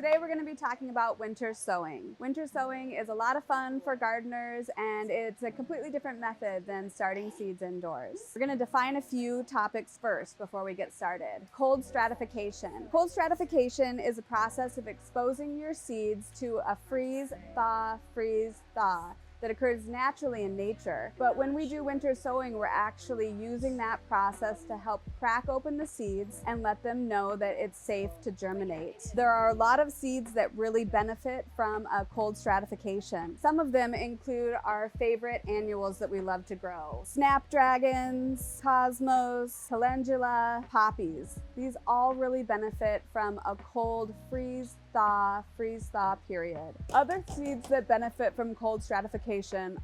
Today we're going to be talking about winter sowing. Winter sowing is a lot of fun for gardeners, and it's a completely different method than starting seeds indoors. We're going to define a few topics first before we get started. Cold stratification. Cold stratification is a process of exposing your seeds to a freeze, thaw that occurs naturally in nature. But when we do winter sowing, we're actually using that process to help crack open the seeds and let them know that it's safe to germinate. There are a lot of seeds that really benefit from a cold stratification. Some of them include our favorite annuals that we love to grow: snapdragons, cosmos, calendula, poppies. These all really benefit from a cold freeze-thaw period. Other seeds that benefit from cold stratification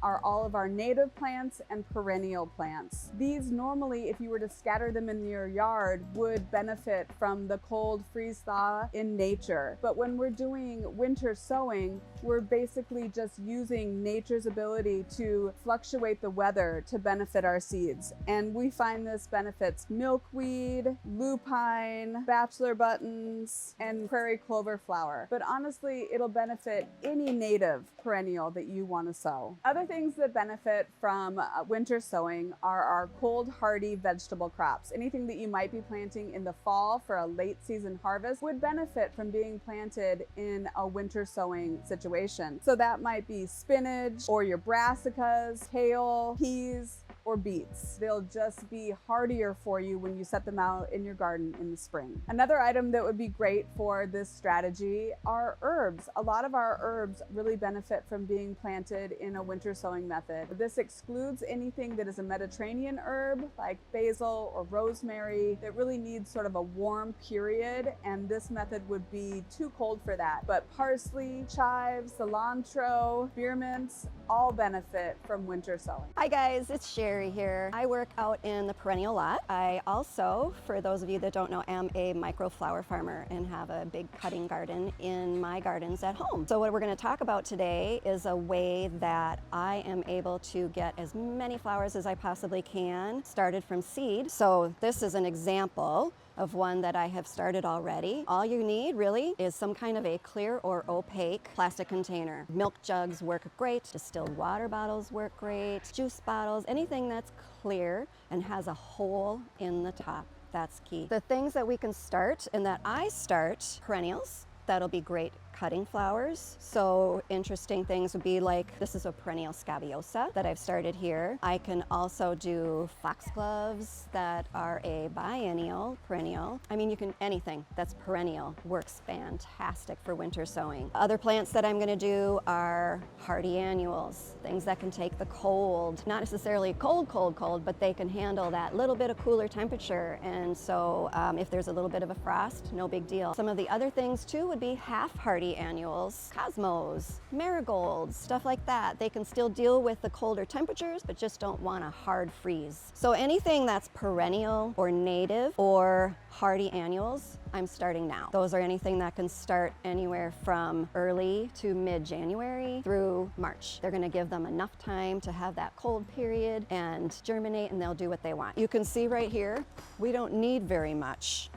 are all of our native plants and perennial plants. These normally, if you were to scatter them in your yard, would benefit from the cold freeze-thaw in nature. But when we're doing winter sowing, we're basically just using nature's ability to fluctuate the weather to benefit our seeds. And we find this benefits milkweed, lupine, bachelor buttons, and prairie clover flower. But honestly, it'll benefit any native perennial that you want to sow. Other things that benefit from winter sowing are our cold hardy vegetable crops. Anything that you might be planting in the fall for a late season harvest would benefit from being planted in a winter sowing situation. So that might be spinach or your brassicas, kale, peas, or beets. They'll just be hardier for you when you set them out in your garden in the spring. Another item that would be great for this strategy are herbs. A lot of our herbs really benefit from being planted in a winter sowing method. This excludes anything that is a Mediterranean herb like basil or rosemary that really needs sort of a warm period, and this method would be too cold for that. But parsley, chives, cilantro, spearmint all benefit from winter sowing. Hi guys, it's Sheri here. I work out in the perennial lot. I also, for those of you that don't know, am a microflower farmer and have a big cutting garden in my gardens at home. So what we're going to talk about today is a way that I am able to get as many flowers as I possibly can started from seed. So this is an example of one that I have started already. All you need really is some kind of a clear or opaque plastic container. Milk jugs work great, distilled water bottles work great, juice bottles, anything that's clear and has a hole in the top. That's key. The things that we can start and that I start: perennials. That'll be great cutting flowers. So interesting things would be like, this is a perennial scabiosa that I've started here. I can also do foxgloves that are a biennial perennial. I mean, you can, anything that's perennial works fantastic for winter sowing. Other plants that I'm gonna do are hardy annuals, things that can take the cold, not necessarily cold, but they can handle that little bit of cooler temperature. And so if there's a little bit of a frost, no big deal. Some of the other things too would be half hardy annuals, cosmos, marigolds, stuff like that. They can still deal with the colder temperatures, but just don't want a hard freeze. So anything that's perennial or native or hardy annuals, I'm starting now. Those are anything that can start anywhere from early to mid-January through March. They're gonna give them enough time to have that cold period and germinate, and they'll do what they want. You can see right here, we don't need very much.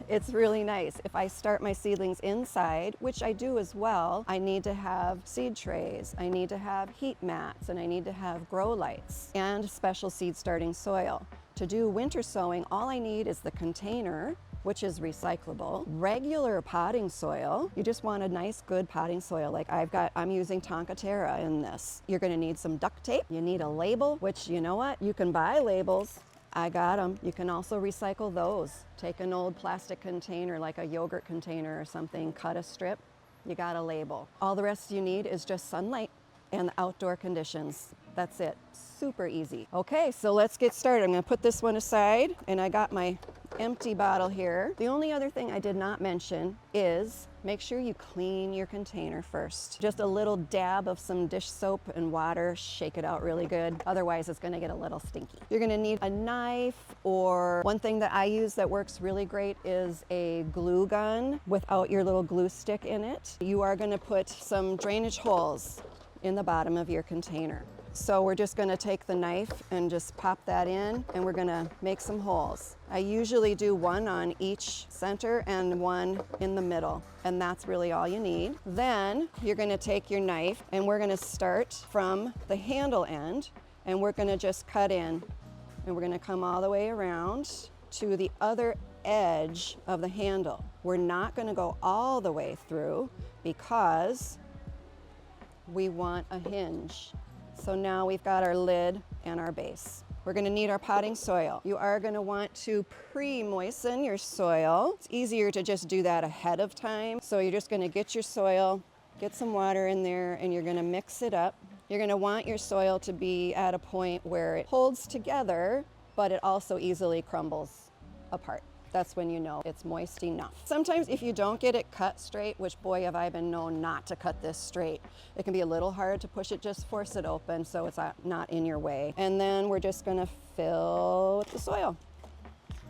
It's really nice. If I start my seedlings inside, which I do as well, I need to have seed trays, I need to have heat mats, and I need to have grow lights and special seed starting soil. To do winter sowing, all I need is the container, which is recyclable, regular potting soil. You just want a nice, good potting soil. Like I'm using Tonka Terra in this. You're gonna need some duct tape. You need a label, which, you know what? You can buy labels. I got them. You can also recycle those. Take an old plastic container, like a yogurt container or something, cut a strip, you got a label. All the rest you need is just sunlight and outdoor conditions. That's it. Super easy. Okay, so let's get started. I'm gonna put this one aside, and I got my empty bottle here. The only other thing I did not mention is make sure you clean your container first. Just a little dab of some dish soap and water, shake it out really good. Otherwise, it's gonna get a little stinky. You're gonna need a knife, or one thing that I use that works really great is a glue gun without your little glue stick in it. You are gonna put some drainage holes in the bottom of your container. So we're just gonna take the knife and just pop that in, and we're gonna make some holes. I usually do one on each center and one in the middle, and that's really all you need. Then you're gonna take your knife and we're gonna start from the handle end, and we're gonna just cut in, and we're gonna come all the way around to the other edge of the handle. We're not gonna go all the way through because we want a hinge. So now we've got our lid and our base. We're gonna need our potting soil. You are gonna want to pre-moisten your soil. It's easier to just do that ahead of time. So you're just gonna get your soil, get some water in there, and you're gonna mix it up. You're gonna want your soil to be at a point where it holds together, but it also easily crumbles apart. That's when you know it's moist enough. Sometimes if you don't get it cut straight, which boy have I been known not to cut this straight, it can be a little hard to push it, just force it open so it's not in your way. And then we're just gonna fill with the soil.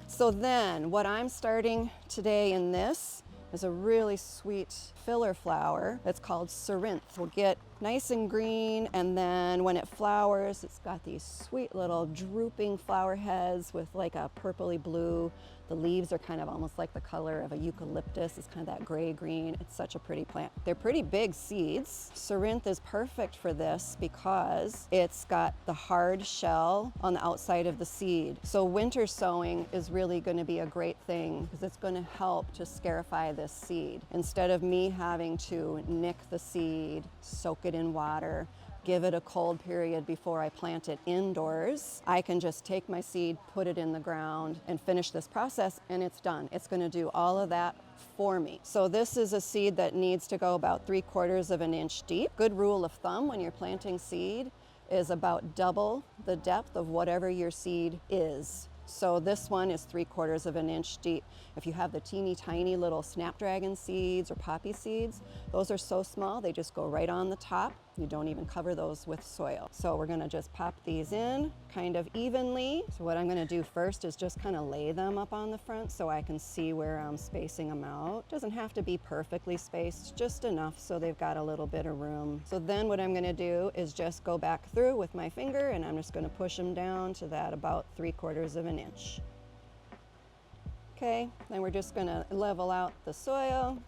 So then what I'm starting today in this is a really sweet filler flower that's called Cerinthe. Will get nice and green, and then when it flowers, it's got these sweet little drooping flower heads with like a purpley blue. The leaves are kind of almost like the color of a eucalyptus. It's kind of that gray green. It's such a pretty plant. They're pretty big seeds. Cerinthe is perfect for this because it's got the hard shell on the outside of the seed. So winter sowing is really going to be a great thing because it's going to help to scarify this seed. Instead of me having to nick the seed, soak it in water, give it a cold period before I plant it indoors, I can just take my seed, put it in the ground, and finish this process, and it's done. It's gonna do all of that for me. So this is a seed that needs to go about 3/4 of an inch deep. Good rule of thumb when you're planting seed is about double the depth of whatever your seed is. So this one is 3/4 of an inch deep. If you have the teeny tiny little snapdragon seeds or poppy seeds, those are so small, they just go right on the top. You don't even cover those with soil. So we're gonna just pop these in kind of evenly. So what I'm gonna do first is just kind of lay them up on the front so I can see where I'm spacing them out. Doesn't have to be perfectly spaced, just enough so they've got a little bit of room. So then what I'm gonna do is just go back through with my finger, and I'm just gonna push them down to that about 3/4 of an inch. Okay, then we're just gonna level out the soil.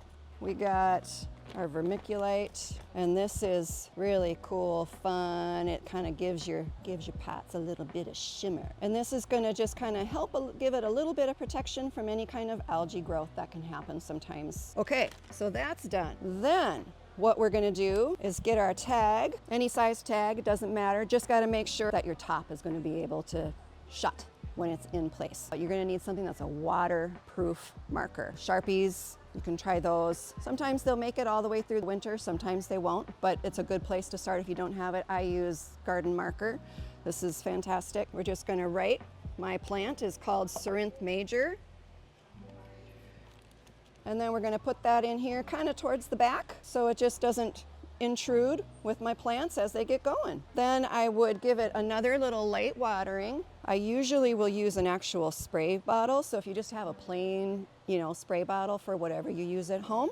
We got our vermiculite, and this is really cool, fun. It kind of gives your pots a little bit of shimmer. And this is gonna just kind of help give it a little bit of protection from any kind of algae growth that can happen sometimes. Okay, so that's done. Then what we're gonna do is get our tag, any size tag, it doesn't matter. Just gotta make sure that your top is gonna be able to shut when it's in place. You're gonna need something that's a waterproof marker. Sharpies, you can try those. Sometimes they'll make it all the way through the winter, sometimes they won't, but it's a good place to start if you don't have it. I use garden marker. This is fantastic. We're just gonna write, my plant is called Cerinthe Major. And then we're gonna put that in here kind of towards the back so it just doesn't intrude with my plants as they get going. Then I would give it another little light watering. I usually will use an actual spray bottle, so if you just have a plain, spray bottle for whatever you use at home,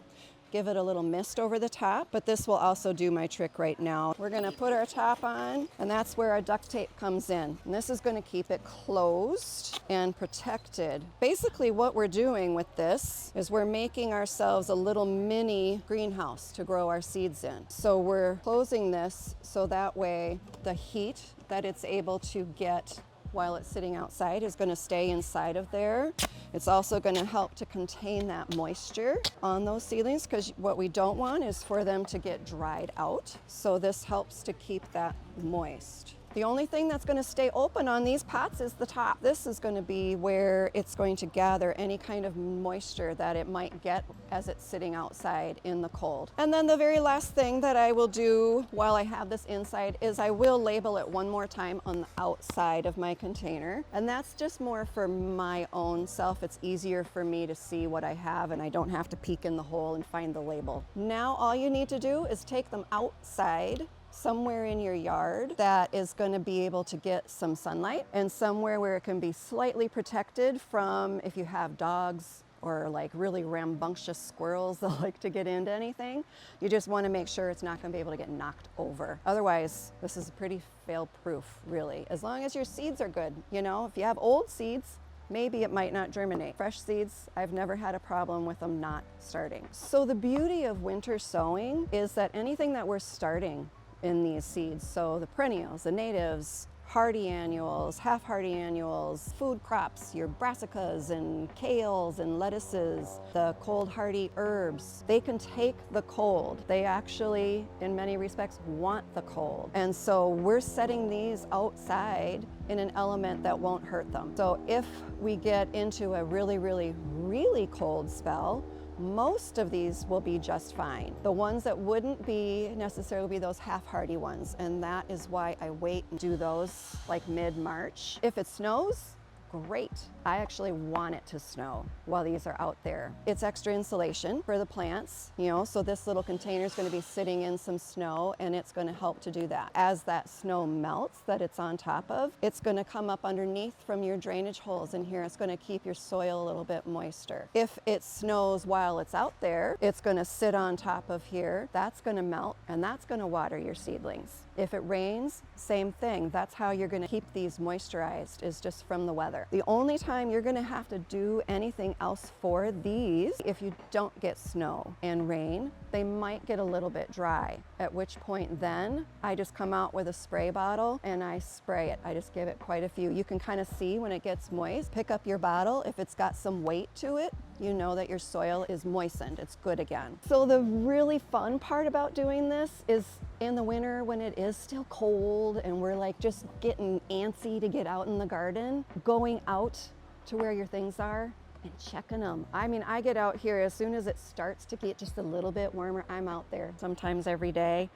give it a little mist over the top, but this will also do my trick right now. We're gonna put our top on, and that's where our duct tape comes in. And this is gonna keep it closed and protected. Basically what we're doing with this is we're making ourselves a little mini greenhouse to grow our seeds in. So we're closing this so that way the heat that it's able to get while it's sitting outside is going to stay inside of there. It's also going to help to contain that moisture on those seedlings, because what we don't want is for them to get dried out. So this helps to keep that moist. The only thing that's going to stay open on these pots is the top. This is going to be where it's going to gather any kind of moisture that it might get as it's sitting outside in the cold. And then the very last thing that I will do while I have this inside is I will label it one more time on the outside of my container. And that's just more for my own self. It's easier for me to see what I have, and I don't have to peek in the hole and find the label. Now all you need to do is take them outside somewhere in your yard that is going to be able to get some sunlight, and somewhere where it can be slightly protected from if you have dogs or like really rambunctious squirrels that like to get into anything. You just want to make sure it's not going to be able to get knocked over. Otherwise, this is pretty fail-proof, really. As long as your seeds are good, you know, if you have old seeds, maybe it might not germinate. Fresh seeds, I've never had a problem with them not starting. So the beauty of winter sowing is that anything that we're starting in these seeds, so the perennials, the natives, hardy annuals, half hardy annuals, food crops, your brassicas and kales and lettuces, the cold hardy herbs, they can take the cold. They actually, in many respects, want the cold. And so we're setting these outside in an element that won't hurt them. So if we get into a really, really, really cold spell, most of these will be just fine. The ones that wouldn't be necessarily be those half-hardy ones, and that is why I wait and do those like mid-March. If it snows, great. I actually want it to snow while these are out there. It's extra insulation for the plants, you know, so this little container is going to be sitting in some snow, and it's going to help to do that. As that snow melts that it's on top of, it's going to come up underneath from your drainage holes in here. It's going to keep your soil a little bit moister. If it snows while it's out there, it's going to sit on top of here. That's going to melt, and that's going to water your seedlings. If it rains, same thing. That's how you're going to keep these moisturized, is just from the weather. The only time you're going to have to do anything else for these, if you don't get snow and rain, they might get a little bit dry, at which point then I just come out with a spray bottle and I spray it. I just give it quite a few. You can kind of see when it gets moist. Pick up your bottle. If it's got some weight to it, you know that your soil is moistened. It's good again. So the really fun part about doing this is in the winter when it is still cold and we're like just getting antsy to get out in the garden, going out to where your things are and checking them. I mean, I get out here as soon as it starts to get just a little bit warmer. I'm out there sometimes every day,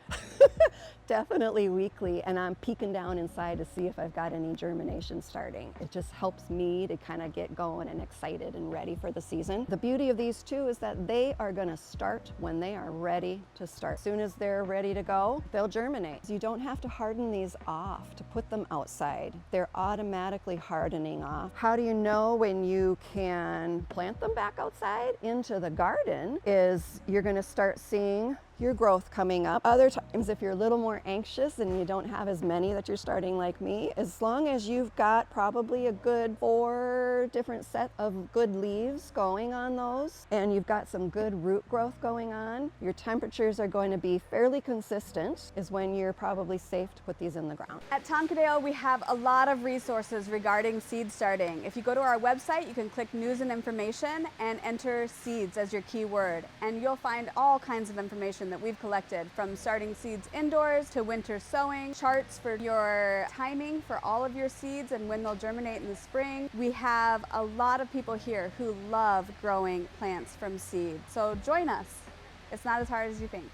definitely weekly, and I'm peeking down inside to see if I've got any germination starting. It just helps me to kind of get going and excited and ready for the season. The beauty of these too is that they are going to start when they are ready to start. As soon as they're ready to go, they'll germinate. So you don't have to harden these off to put them outside. They're automatically hardening off. How do you know when you can plant them back outside into the garden? Is you're going to start seeing your growth coming up. Other times, if you're a little more anxious and you don't have as many that you're starting like me, as long as you've got probably a good 4 different set of good leaves going on those, and you've got some good root growth going on, your temperatures are going to be fairly consistent, is when you're probably safe to put these in the ground. At Tonkadale, we have a lot of resources regarding seed starting. If you go to our website, you can click News and Information and enter seeds as your keyword, and you'll find all kinds of information that we've collected, from starting seeds indoors to winter sowing, charts for your timing for all of your seeds and when they'll germinate in the spring. We have a lot of people here who love growing plants from seed. So join us. It's not as hard as you think.